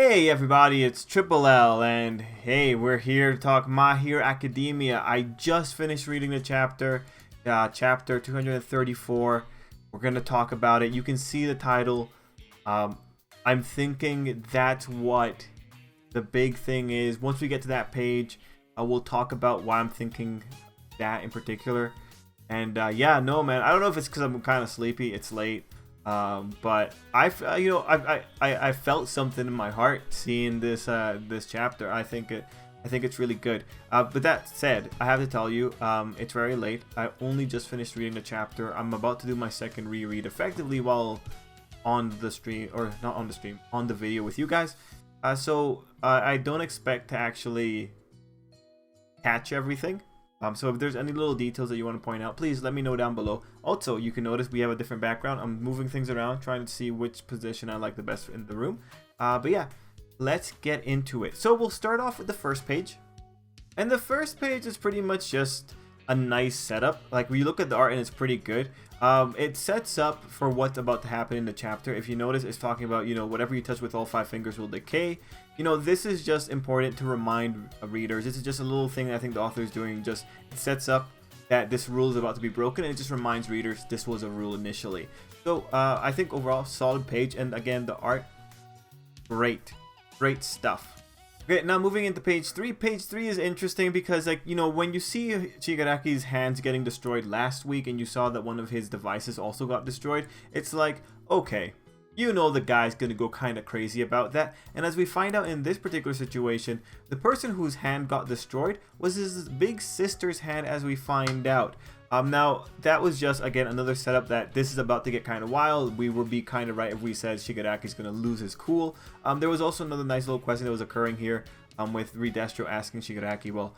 Hey everybody, it's Tripl-L, and hey, we're here to talk My Hero Academia. I just finished reading the chapter 234. We're going to talk about it. You can see the title. I'm thinking that's what the big thing is. Once we get to that page, we'll talk about why I'm thinking that in particular. And yeah, no man, I don't know if it's because I'm kind of sleepy. It's late. But I felt something in my heart seeing this chapter. I think it's really good. But that said, I have to tell you, it's very late. I only just finished reading the chapter. I'm about to do my second reread effectively while on the stream, or not on the stream, on the video with you guys. So I don't expect to actually catch everything. So if there's any little details that you want to point out, please let me know down below. Also, you can notice we have a different background. I'm moving things around, trying to see which position I like the best in the room. But yeah, let's get into it. So we'll start off with the first page. And the first page is pretty much just a nice setup. Like, we look at the art and it's pretty good. It sets up for what's about to happen in the chapter. If you notice, it's talking about, whatever you touch with all 5 fingers will decay. This is just important to remind readers. This is just a little thing that I think the author is doing. Just it sets up that this rule is about to be broken, and it just reminds readers this was a rule initially. So I think overall, solid page. And again, the art, great stuff. Okay, now moving into page 3. Page 3 is interesting because, when you see Shigaraki's hands getting destroyed last week and you saw that one of his devices also got destroyed, it's like, okay, the guy's gonna go kind of crazy about that. And as we find out in this particular situation, the person whose hand got destroyed was his big sister's hand, as we find out. Now, that was just, again, another setup that this is about to get kind of wild. We would be kind of right if we said Shigaraki's going to lose his cool. There was also another nice little question that was occurring here with Destro asking Shigaraki, well,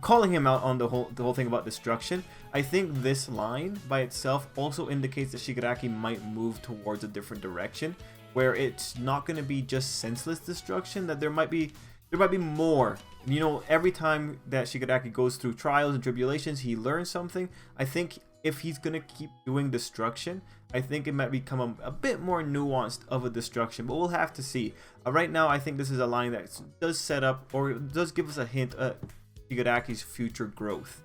calling him out on the whole thing about destruction. I think this line by itself also indicates that Shigaraki might move towards a different direction, where it's not going to be just senseless destruction, that there might be more. Every time that Shigaraki goes through trials and tribulations, he learns something. I think if he's going to keep doing destruction, I think it might become a bit more nuanced of a destruction, but we'll have to see. Right now, I think this is a line that does set up, or does give us a hint at Shigaraki's future growth.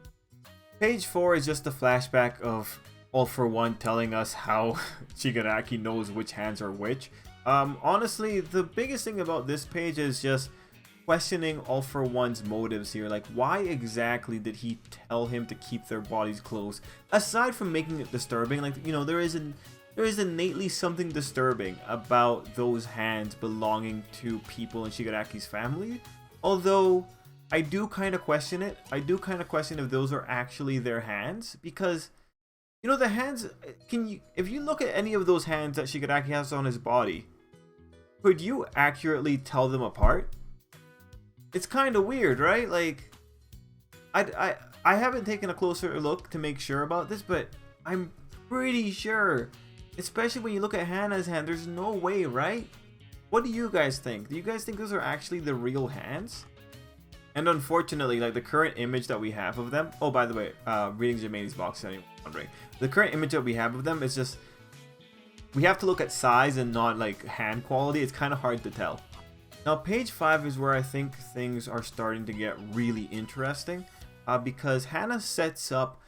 Page 4 is just a flashback of All For One telling us how Shigaraki knows which hands are which. Honestly, the biggest thing about this page is just questioning All For One's motives here. Like, why exactly did he tell him to keep their bodies closed? Aside from making it disturbing, there is innately something disturbing about those hands belonging to people in Shigaraki's family. Although I do kind of question it. I do kind of question if those are actually their hands, because the hands, if you look at any of those hands that Shigaraki has on his body, could you accurately tell them apart? It's kind of weird, right? Like, I haven't taken a closer look to make sure about this, but I'm pretty sure, especially when you look at Hana's hand, there's no way, right? What do you guys think? Do you guys think those are actually the real hands? And unfortunately, like, the current image that we have of them, oh, by the way, reading Jimeni's box, anyone wondering, the current image that we have of them is just, we have to look at size and not like hand quality. It's kind of hard to tell. Now, page 5 is where I think things are starting to get really interesting, because Hana sets up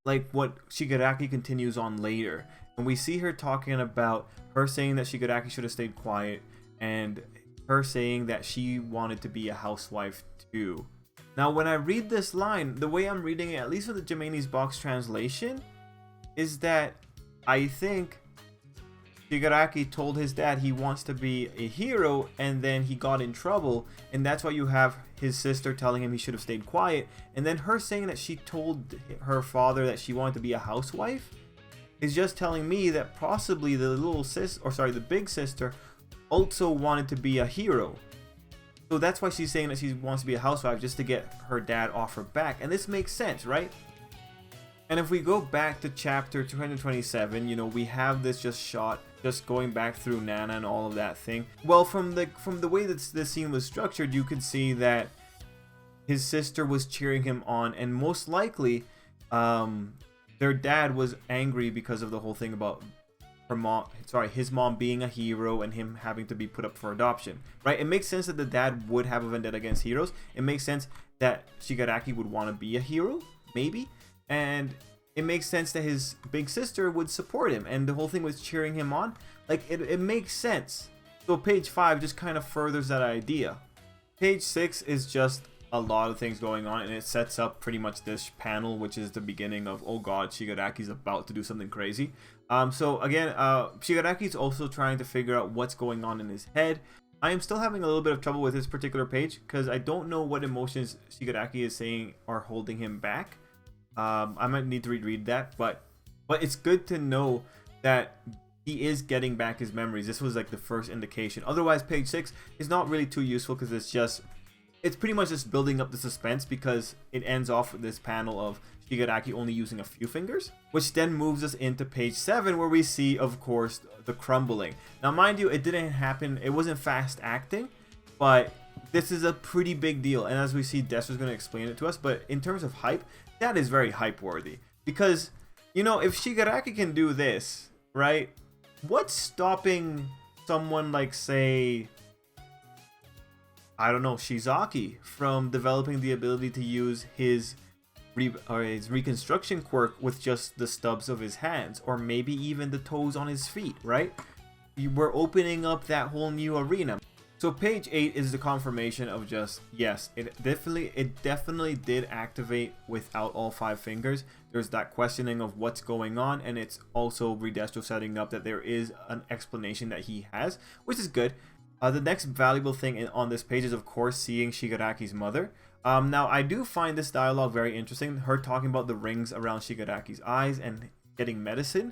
like what Shigaraki continues on later, and we see her talking about her saying that Shigaraki should have stayed quiet, and her saying that she wanted to be a housewife too. Now, when I read this line, the way I'm reading it, at least with the Jimeni's box translation, is that I think Shigaraki told his dad he wants to be a hero, and then he got in trouble, and that's why you have his sister telling him he should have stayed quiet, and then her saying that she told her father that she wanted to be a housewife is just telling me that possibly the big sister also wanted to be a hero. So that's why she's saying that she wants to be a housewife, just to get her dad off her back, and this makes sense, right? And if we go back to chapter 227, we have this just going back through Nana and all of that thing. Well, from the way that this scene was structured, you could see that his sister was cheering him on, and most likely their dad was angry because of the whole thing about his mom being a hero and him having to be put up for adoption, right? It makes sense that the dad would have a vendetta against heroes. It makes sense that Shigaraki would want to be a hero, maybe, and it makes sense that his big sister would support him, and the whole thing was cheering him on. Like, it makes sense. So page 5 just kind of furthers that idea. Page 6 is just a lot of things going on, and it sets up pretty much this panel, which is the beginning of, oh god, Shigaraki's about to do something crazy. So again, Shigaraki's also trying to figure out what's going on in his head. I am still having a little bit of trouble with this particular page because I don't know what emotions Shigaraki is saying are holding him back. I might need to reread that, but it's good to know that he is getting back his memories. This was like the first indication. Otherwise, page 6 is not really too useful because it's pretty much just building up the suspense, because it ends off with this panel of Shigaraki only using a few fingers, which then moves us into page 7, where we see, of course, the crumbling. Now, mind you, it didn't happen. It wasn't fast acting, but this is a pretty big deal. And as we see, Destro's going to explain it to us. But in terms of hype, that is very hype worthy, because, you know, if Shigaraki can do this, right? What's stopping someone like, say, I don't know, Shizaki from developing the ability to use his reconstruction quirk with just the stubs of his hands, or maybe even the toes on his feet, right? We're opening up that whole new arena. So page 8 is the confirmation of just, yes, it definitely did activate without all 5 fingers. There's that questioning of what's going on, and it's also Destro setting up that there is an explanation that he has, which is good. The next valuable thing on this page is, of course, seeing Shigaraki's mother. Now, I do find this dialogue very interesting. Her talking about the rings around Shigaraki's eyes and getting medicine.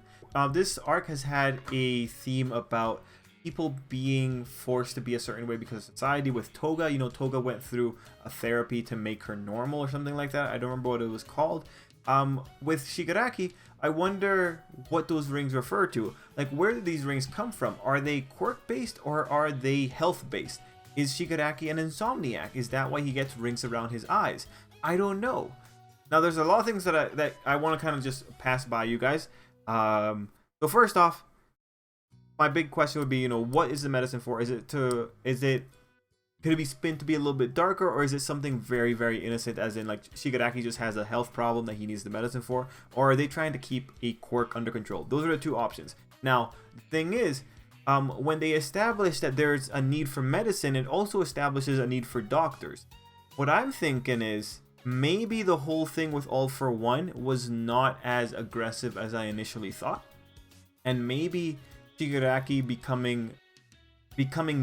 This arc has had a theme about people being forced to be a certain way because of society. With Toga, you know, Toga went through a therapy to make her normal or something like that. I don't remember what it was called. With Shigaraki, I wonder what those rings refer to. Like, where did these rings come from? Are they quirk based or are they health based? Is Shigaraki an insomniac? Is that why he gets rings around his eyes? I don't know. Now, there's a lot of things that I want to kind of just pass by you guys. So first off, my big question would be, you know, what is the medicine for? Could it be spin to be a little bit darker, or is it something very, very innocent, as in like Shigaraki just has a health problem that he needs the medicine for? Or are they trying to keep a quirk under control? Those are the two options. Now, the thing is, when they establish that there's a need for medicine, it also establishes a need for doctors. What I'm thinking is, maybe the whole thing with All for One was not as aggressive as I initially thought. And maybe Shigaraki becoming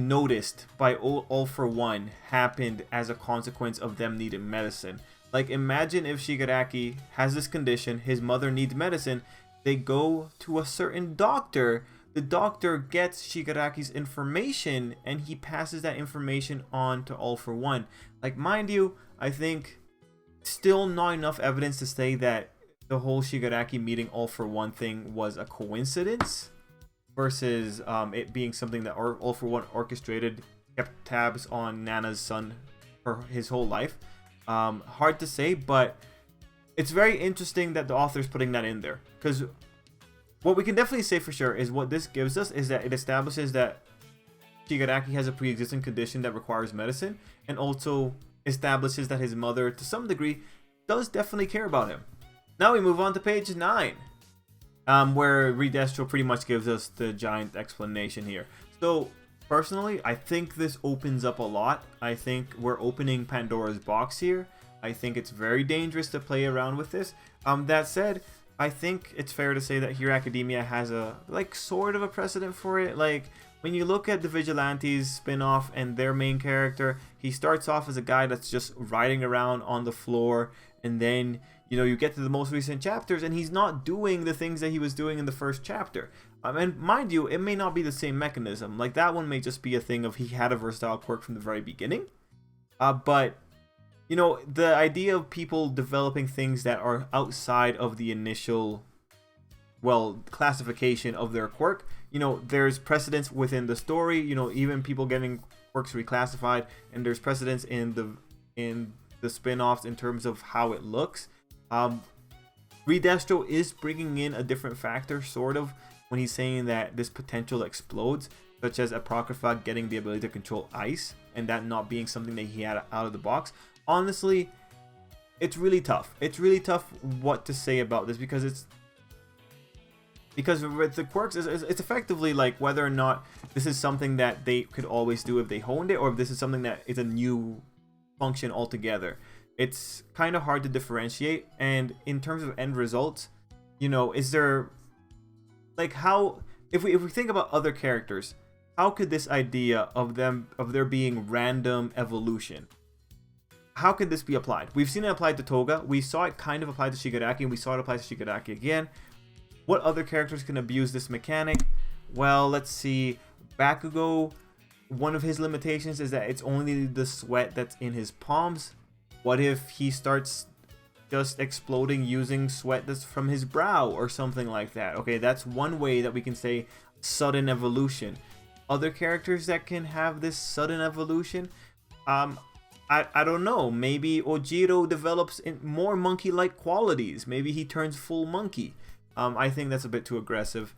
noticed by All for One happened as a consequence of them needing medicine. Like, imagine if Shigaraki has this condition, his mother needs medicine, they go to a certain doctor, the doctor gets Shigaraki's information, and he passes that information on to All for One. Like, mind you, I think still not enough evidence to say that the whole Shigaraki meeting All for One thing was a coincidence, versus it being something that All for One orchestrated, kept tabs on Nana's son for his whole life. Hard to say, but it's very interesting that the author's putting that in there. Because what we can definitely say for sure is what this gives us is that it establishes that Shigaraki has a pre-existing condition that requires medicine, and also establishes that his mother, to some degree, does definitely care about him. Now we move on to page 9. Where Destro pretty much gives us the giant explanation here. So, personally, I think this opens up a lot. I think we're opening Pandora's box here. I think it's very dangerous to play around with this. That said, I think it's fair to say that Hero Academia has a, like, sort of a precedent for it. Like, when you look at the Vigilantes spin-off and their main character, he starts off as a guy that's just riding around on the floor, and then, you know, you get to the most recent chapters and he's not doing the things that he was doing in the first chapter. And mind you, it may not be the same mechanism. Like, that one may just be a thing of he had a versatile quirk from the very beginning. But, you know, the idea of people developing things that are outside of the initial, well, classification of their quirk, you know, there's precedence within the story, you know, even people getting quirks reclassified, and there's precedence in the spin-offs in terms of how it looks. Destro is bringing in a different factor, sort of, when he's saying that this potential explodes, such as Apocrypha getting the ability to control ice, and that not being something that he had out of the box. Honestly, it's really tough. It's really tough what to say about this, because with the quirks, it's effectively like whether or not this is something that they could always do if they honed it, or if this is something that is a new function altogether. It's kind of hard to differentiate. And in terms of end results, you know, is there like, how, if we think about other characters, how could this idea of there being random evolution, how could this be applied? We've seen it applied to Toga, we saw it kind of applied to Shigaraki, and we saw it applied to Shigaraki again. What other characters can abuse this mechanic? Well, let's see. Bakugo, one of his limitations is that it's only the sweat that's in his palms. What if he starts just exploding using sweat that's from his brow or something like that? Okay, that's one way that we can say sudden evolution. Other characters that can have this sudden evolution, I don't know. Maybe Ojiro develops more monkey-like qualities. Maybe he turns full monkey. I think that's a bit too aggressive.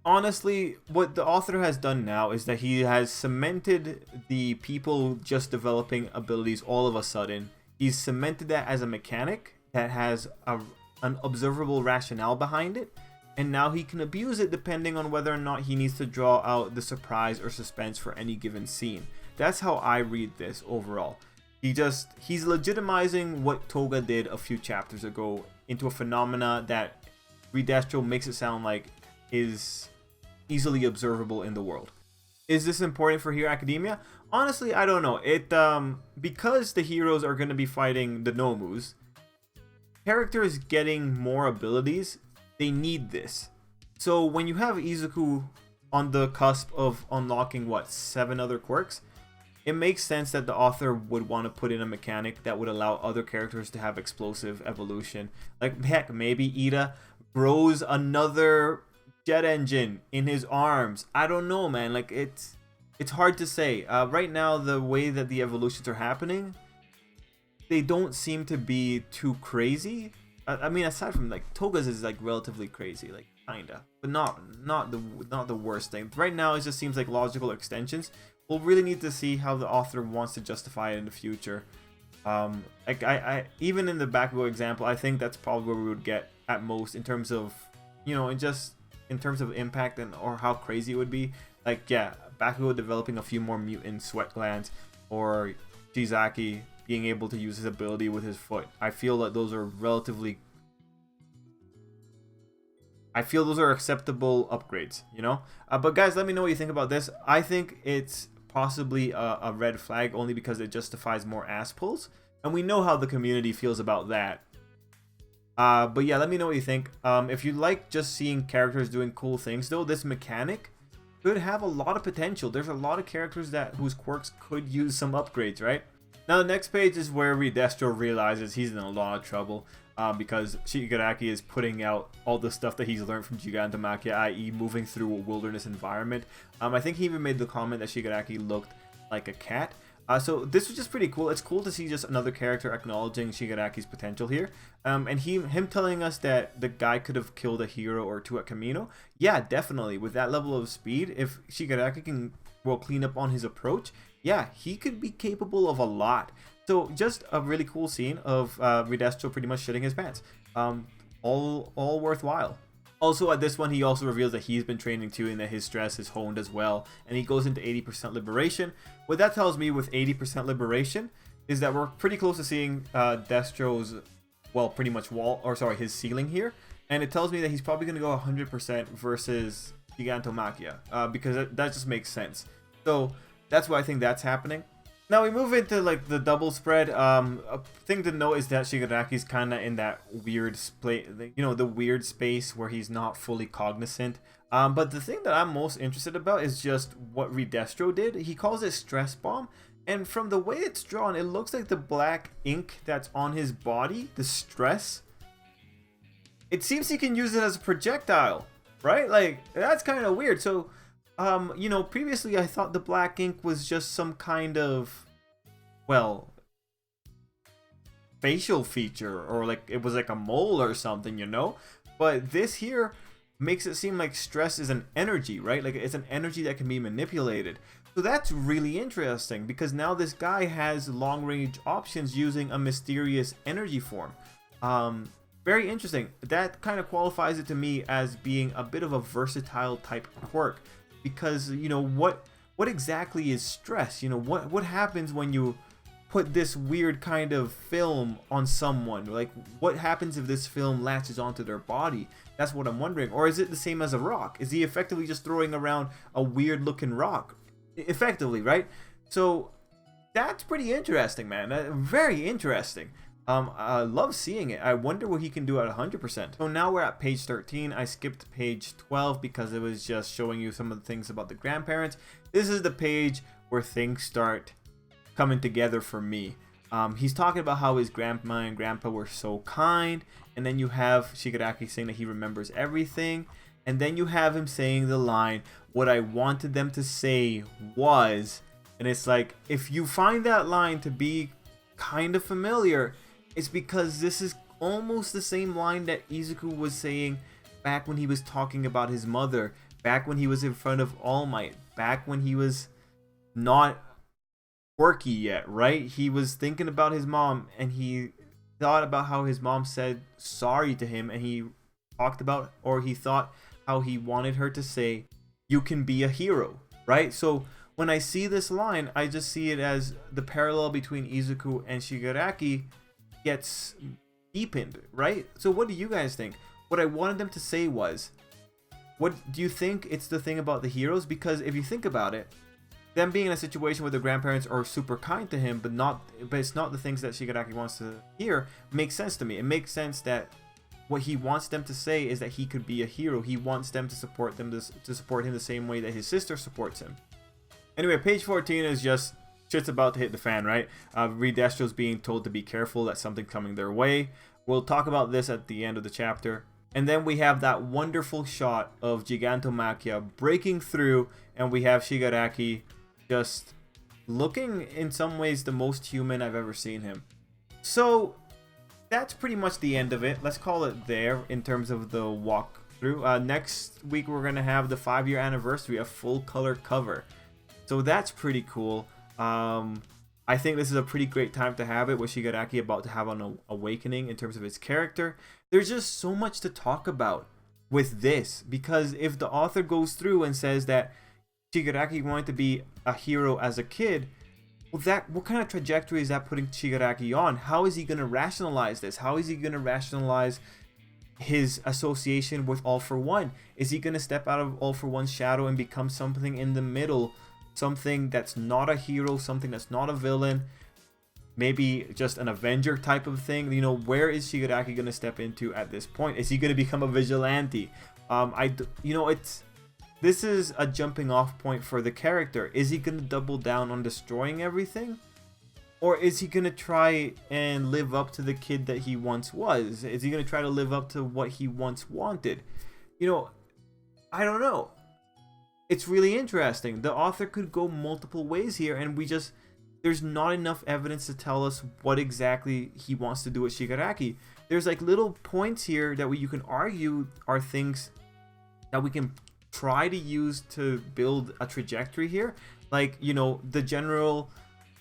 Honestly, what the author has done now is that he has cemented the people just developing abilities all of a sudden. He's cemented that as a mechanic that has an observable rationale behind it. And now he can abuse it depending on whether or not he needs to draw out the surprise or suspense for any given scene. That's how I read this overall. He's legitimizing what Toga did a few chapters ago into a phenomena that Destro makes it sound like is easily observable in the world. Is this important for Hero Academia? Honestly, I don't know. Because the heroes are going to be fighting the Nomus, characters getting more abilities, they need this. So when you have Izuku on the cusp of unlocking 7 other quirks, it makes sense that the author would want to put in a mechanic that would allow other characters to have explosive evolution. Like, heck, maybe Ida grows another jet engine in his arms. I don't know, man. Like, it's hard to say. Right now, the way that the evolutions are happening, they don't seem to be too crazy. I mean, aside from like Toga's is like relatively crazy, like kinda, but not the worst thing. Right now, it just seems like logical extensions. We'll really need to see how the author wants to justify it in the future. Like I even in the Bakugo example, I think that's probably where we would get at most in terms of, you know, in terms of impact and or how crazy it would be. Like, yeah, Bakugo developing a few more mutant sweat glands, or Shigaraki being able to use his ability with his foot. I feel that those are acceptable upgrades, you know? But guys, let me know what you think about this. I think it's possibly a red flag only because it justifies more ass pulls. And we know how the community feels about that. But yeah, let me know what you think. If you like just seeing characters doing cool things, though, this mechanic could have a lot of potential. There's a lot of characters whose quirks could use some upgrades, right? Now, the next page is where Destro realizes he's in a lot of trouble because Shigaraki is putting out all the stuff that he's learned from Gigantomachia, i.e. moving through a wilderness environment. I think he even made the comment that Shigaraki looked like a cat. So this was just pretty cool. It's cool to see just another character acknowledging Shigaraki's potential here. And him telling us that the guy could have killed a hero or two at Kamino. Yeah, definitely. With that level of speed, if Shigaraki can clean up on his approach, yeah, he could be capable of a lot. So just a really cool scene of Destro pretty much shitting his pants. All worthwhile. Also, at this one, he also reveals that he's been training too and that his stress is honed as well. And he goes into 80% liberation. What that tells me with 80% liberation is that we're pretty close to seeing Destro's, pretty much his ceiling here. And it tells me that he's probably going to go 100% versus Gigantomachia because that just makes sense. So that's why I think that's happening. Now we move into like the double spread. A thing to note is that Shigaraki's kind of in that weird the weird space where he's not fully cognizant. But the thing that I'm most interested about is just what Destro did. He calls it stress bomb, and from the way it's drawn, it looks like the black ink that's on his body, the stress. It seems he can use it as a projectile, right? Like, that's kind of weird. So previously I thought the black ink was just some kind of, facial feature, or like it was like a mole or something, But this here, makes it seem like stress is an energy, right? Like it's an energy that can be manipulated. So that's really interesting because now this guy has long-range options using a mysterious energy form. Very interesting. That kind of qualifies it to me as being a bit of a versatile type quirk, because you know what exactly is stress? You know, what happens when you put this weird kind of film on someone? Like, what happens if this film latches onto their body? That's what I'm wondering. Or is it the same as a rock? Is he effectively just throwing around a weird looking rock? Effectively, right? So that's pretty interesting, man. Very interesting. I love seeing it. I wonder what he can do at 100%. So now we're at page 13. I skipped page 12 because it was just showing you some of the things about the grandparents. This is the page where things start coming together for me. He's talking about how his grandma and grandpa were so kind, and then you have Shigaraki saying that he remembers everything, and then you have him saying the line, "What I wanted them to say was," and it's like, if you find that line to be kind of familiar, it's because this is almost the same line that Izuku was saying back when he was talking about his mother, back when he was in front of All Might, back when he was not quirky yet, right? He was thinking about his mom, and he thought about how his mom said sorry to him, and he talked about, or he thought how he wanted her to say, "You can be a hero," right? So when I see this line, I just see it as the parallel between Izuku and Shigaraki gets deepened, right? So what do you guys think? What I wanted them to say was, what do you think it's the thing about the heroes? Because if you think about it, them being in a situation where the grandparents are super kind to him, but it's not the things that Shigaraki wants to hear, makes sense to me. It makes sense that what he wants them to say is that he could be a hero. He wants them to support him the same way that his sister supports him. Anyway, page 14 is just shit's about to hit the fan, right? Destro's being told to be careful that something's coming their way. We'll talk about this at the end of the chapter. And then we have that wonderful shot of Gigantomachia breaking through, and we have Shigaraki just looking in some ways the most human I've ever seen him. So that's pretty much the end of it. Let's call it there in terms of the walkthrough. Next week we're going to have the 5-year anniversary, a full color cover. So that's pretty cool. I think this is a pretty great time to have it, with Shigaraki about to have an awakening in terms of his character. There's just so much to talk about with this, because if the author goes through and says that Shigaraki wanted to be a hero as a kid, well, what kind of trajectory is that putting Shigaraki on? How is he going to rationalize this? How is he going to rationalize his association with All For One? Is he going to step out of All For One's shadow and become something in the middle? Something that's not a hero, something that's not a villain, maybe just an Avenger type of thing. You know, where is Shigaraki going to step into at this point? Is he going to become a vigilante? This is a jumping off point for the character. Is he going to double down on destroying everything? Or is he going to try and live up to the kid that he once was? Is he going to try to live up to what he once wanted? You know, I don't know. It's really interesting. The author could go multiple ways here, and there's not enough evidence to tell us what exactly he wants to do with Shigaraki. There's like little points here that you can argue are things that we can try to use to build a trajectory here. Like, you know, the general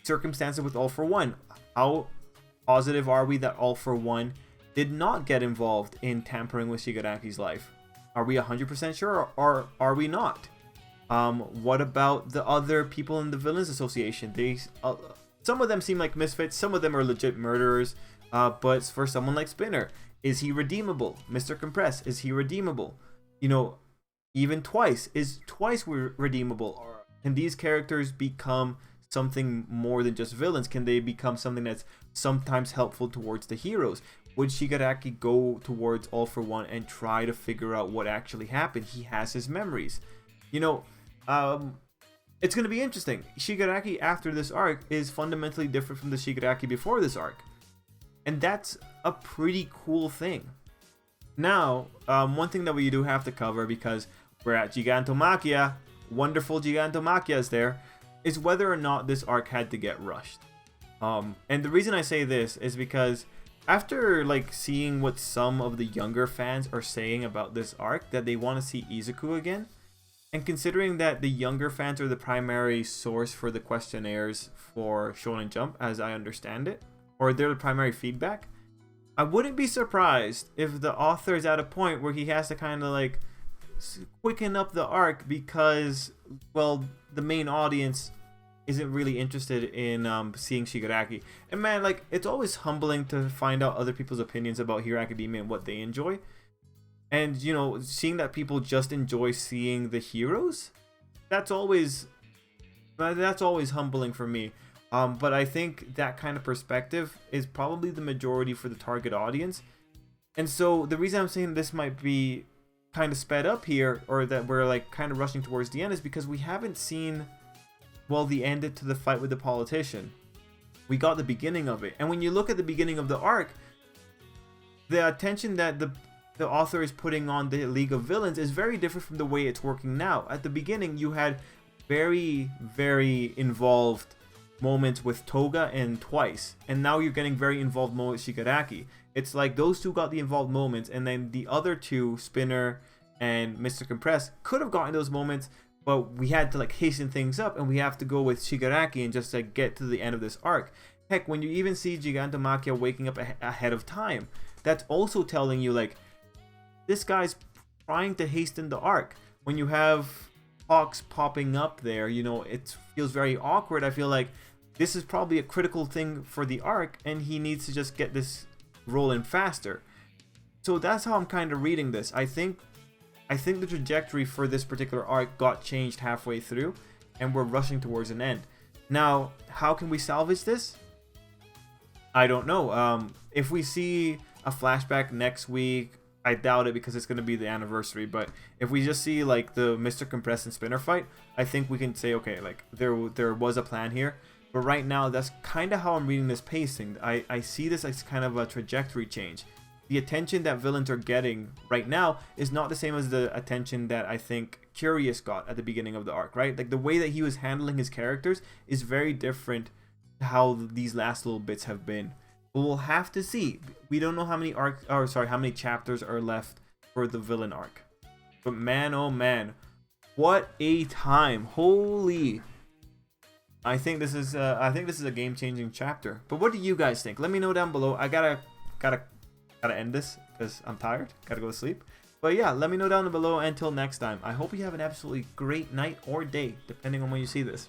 circumstances with All For One. How positive are we that All For One did not get involved in tampering with Shigaraki's life? Are we 100% sure, or are we not? What about the other people in the Villains Association? Some of them seem like misfits, some of them are legit murderers, but for someone like Spinner, is he redeemable? Mr. Compress, is he redeemable? You know, even Twice, is Twice redeemable? Or can these characters become something more than just villains? Can they become something that's sometimes helpful towards the heroes? Would Shigaraki go towards All For One and try to figure out what actually happened? He has his memories. You know, it's going to be interesting. Shigaraki after this arc is fundamentally different from the Shigaraki before this arc. And that's a pretty cool thing. Now, one thing that we do have to cover, because we're at Gigantomachia, wonderful Gigantomachia is there, is whether or not this arc had to get rushed. And the reason I say this is because after like seeing what some of the younger fans are saying about this arc, that they want to see Izuku again, and considering that the younger fans are the primary source for the questionnaires for Shonen Jump, as I understand it, or they're the primary feedback, I wouldn't be surprised if the author is at a point where he has to kind of like quicken up the arc because, well, the main audience isn't really interested in seeing Shigaraki. And man, like, it's always humbling to find out other people's opinions about Hero Academia and what they enjoy. And, you know, seeing that people just enjoy seeing the heroes, that's always humbling for me. But I think that kind of perspective is probably the majority for the target audience. And so the reason I'm saying this might be kind of sped up here, or that we're like kind of rushing towards the end, is because we haven't seen, well, the end to the fight with the politician. We got the beginning of it. And when you look at the beginning of the arc, the attention that the author is putting on the League of Villains is very different from the way it's working now. At the beginning, you had very, very involved moments with Toga and Twice, and now you're getting very involved moments with Shigaraki. It's like those two got the involved moments, and then the other two, Spinner and Mr. Compress, could have gotten those moments, but we had to like hasten things up, and we have to go with Shigaraki and just like get to the end of this arc. Heck, when you even see Gigantomachia waking up ahead of time, that's also telling you like this guy's trying to hasten the arc. When you have Hawks popping up there, you know, it feels very awkward. I feel like this is probably a critical thing for the arc, and he needs to just get this rolling faster. So that's how I'm kind of reading this. I think the trajectory for this particular arc got changed halfway through, and we're rushing towards an end. Now, how can we salvage this? I don't know. If we see a flashback next week, I doubt it because it's going to be the anniversary, but if we just see like the Mr. Compress and Spinner fight, I think we can say, okay, like there was a plan here. But right now, that's kind of how I'm reading this pacing. I see this as kind of a trajectory change. The attention that villains are getting right now is not the same as the attention that I think Curious got at the beginning of the arc, right? Like the way that he was handling his characters is very different to how these last little bits have been. But we'll have to see. We don't know how many how many chapters are left for the villain arc. But man, oh man, what a time! Holy! I think this is a game-changing chapter. But what do you guys think? Let me know down below. I gotta end this because I'm tired. Gotta go to sleep. But yeah, let me know down below. Until next time, I hope you have an absolutely great night or day, depending on when you see this.